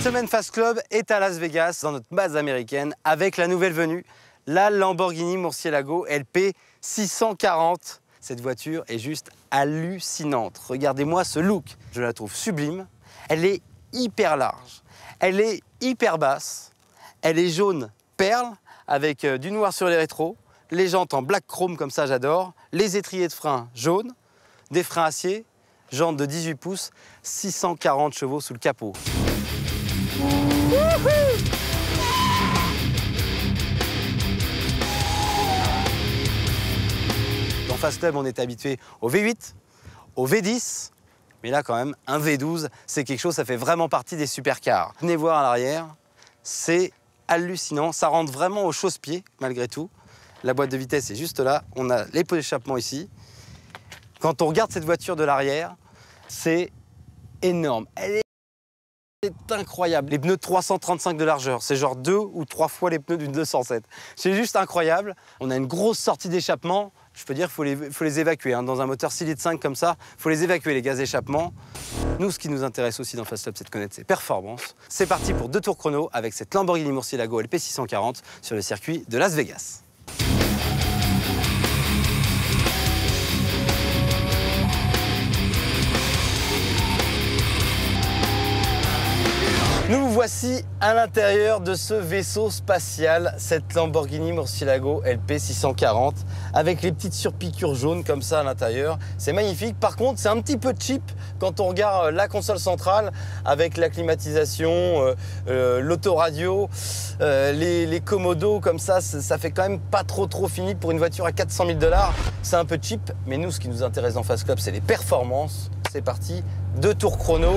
Cette semaine, Fast Club est à Las Vegas, dans notre base américaine, avec la nouvelle venue, la Lamborghini Murcielago LP 640. Cette voiture est juste hallucinante. Regardez-moi ce look. Je la trouve sublime. Elle est hyper large. Elle est hyper basse. Elle est jaune perle, avec du noir sur les rétros. Les jantes en black chrome, comme ça, j'adore. Les étriers de frein jaunes. Des freins acier. Jantes de 18 pouces. 640 chevaux sous le capot. Dans Fast Club, on est habitué au V8, au V10, mais là quand même, un V12, c'est quelque chose, ça fait vraiment partie des supercars. Venez voir à l'arrière, c'est hallucinant, ça rentre vraiment au chausse-pied malgré tout. La boîte de vitesse est juste là, on a les pots d'échappement ici. Quand on regarde cette voiture de l'arrière, c'est énorme. C'est incroyable. Les pneus 335 de largeur, c'est genre 2 ou 3 fois les pneus d'une 207. C'est juste incroyable. On a une grosse sortie d'échappement. Je peux dire qu'il faut les évacuer. Hein. Dans un moteur 6 litres 5 comme ça, il faut les évacuer, les gaz d'échappement. Nous, ce qui nous intéresse aussi dans Fast Club, c'est de connaître ses performances. C'est parti pour 2 tours chrono avec cette Lamborghini Murcielago LP 640 sur le circuit de Las Vegas. Nous voici à l'intérieur de ce vaisseau spatial, cette Lamborghini Murcielago LP 640, avec les petites surpiqûres jaunes comme ça à l'intérieur. C'est magnifique. Par contre, c'est un petit peu cheap quand on regarde la console centrale avec la climatisation, l'autoradio, les commodos comme ça fait quand même pas trop fini pour une voiture à 400 000 $. C'est un peu cheap, mais nous, ce qui nous intéresse dans Fast Club, c'est les performances. C'est parti, 2 tours chrono.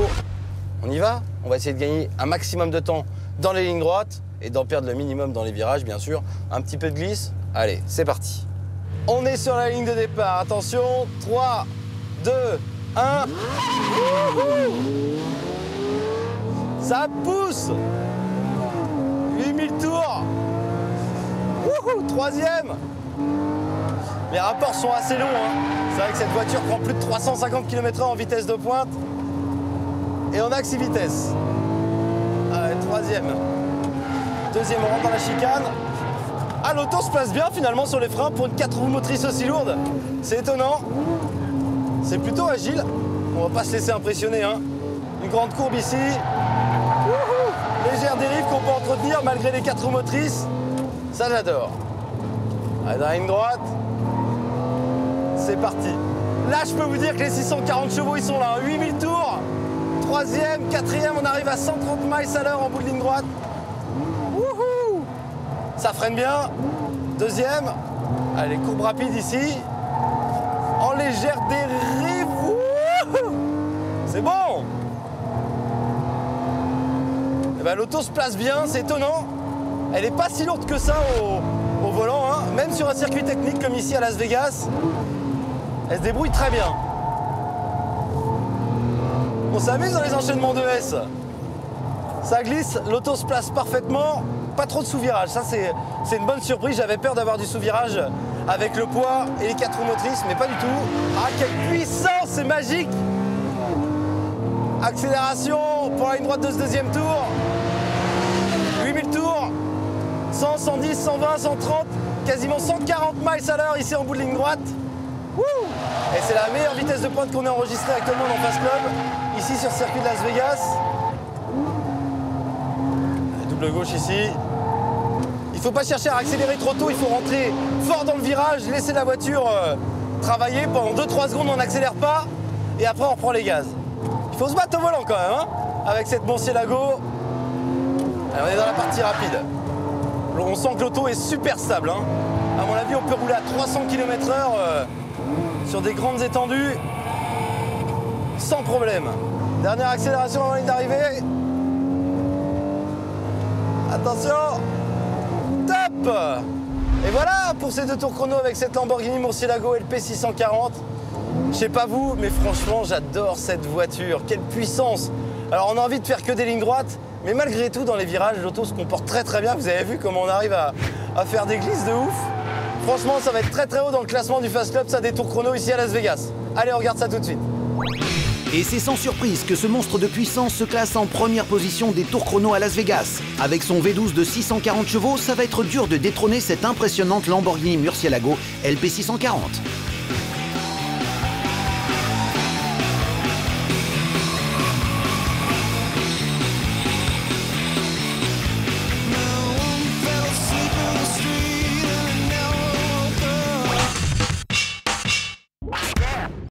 On y va? On va essayer de gagner un maximum de temps dans les lignes droites et d'en perdre le minimum dans les virages, bien sûr. Un petit peu de glisse. Allez, c'est parti. On est sur la ligne de départ. Attention, 3, 2, 1. Ça pousse. 8000 tours. Troisième. Les rapports sont assez longs. Hein. C'est vrai que cette voiture prend plus de 350 km/h en vitesse de pointe. Et on axe vitesse. Allez, troisième. Deuxième, on rentre dans la chicane. Ah, l'auto se place bien finalement sur les freins pour une 4 roues motrices aussi lourde. C'est étonnant. C'est plutôt agile. On va pas se laisser impressionner. Hein. Une grande courbe ici. Légère dérive qu'on peut entretenir malgré les 4 roues motrices. Ça, j'adore. Allez, dans la ligne droite. C'est parti. Là, je peux vous dire que les 640 chevaux, ils sont là. 8000 tours. Troisième, quatrième, on arrive à 130 miles à l'heure en bout de ligne droite. Wouhou! Ça freine bien. Deuxième. Allez, courbe rapide ici. En légère dérive. C'est bon! Et ben, l'auto se place bien, c'est étonnant. Elle n'est pas si lourde que ça au volant, hein. Même sur un circuit technique comme ici à Las Vegas. Elle se débrouille très bien. On s'amuse dans les enchaînements de S. Ça glisse, l'auto se place parfaitement. Pas trop de sous-virage, ça c'est une bonne surprise. J'avais peur d'avoir du sous-virage avec le poids et les 4 roues motrices, mais pas du tout. Ah, quelle puissance, c'est magique! Accélération pour la ligne droite de ce deuxième tour. 8000 tours. 100, 110, 120, 130, quasiment 140 miles à l'heure ici en bout de ligne droite. Et c'est la meilleure vitesse de pointe qu'on ait enregistrée actuellement dans Fast Club, ici sur le circuit de Las Vegas. Double gauche ici. Il ne faut pas chercher à accélérer trop tôt, il faut rentrer fort dans le virage, laisser la voiture travailler. Pendant 2-3 secondes, on n'accélère pas et après on reprend les gaz. Il faut se battre au volant quand même, hein, avec cette Murcielago. Alors, on est dans la partie rapide. On sent que l'auto est super stable. Hein. À mon avis, on peut rouler à 300 km/h sur des grandes étendues sans problème. Dernière accélération avant la ligne d'arrivée. Attention. Top. Et voilà pour ces 2 tours chrono avec cette Lamborghini Murcielago LP 640. Je sais pas vous, mais franchement, j'adore cette voiture. Quelle puissance. Alors, on a envie de faire que des lignes droites, mais malgré tout, dans les virages, l'auto se comporte très bien. Vous avez vu comment on arrive à faire des glisses de ouf. Franchement, ça va être très haut dans le classement du Fast Club, ça, des tours chrono ici à Las Vegas. Allez, on regarde ça tout de suite. Et c'est sans surprise que ce monstre de puissance se classe en première position des tours chrono à Las Vegas. Avec son V12 de 640 chevaux, ça va être dur de détrôner cette impressionnante Lamborghini Murcielago LP640.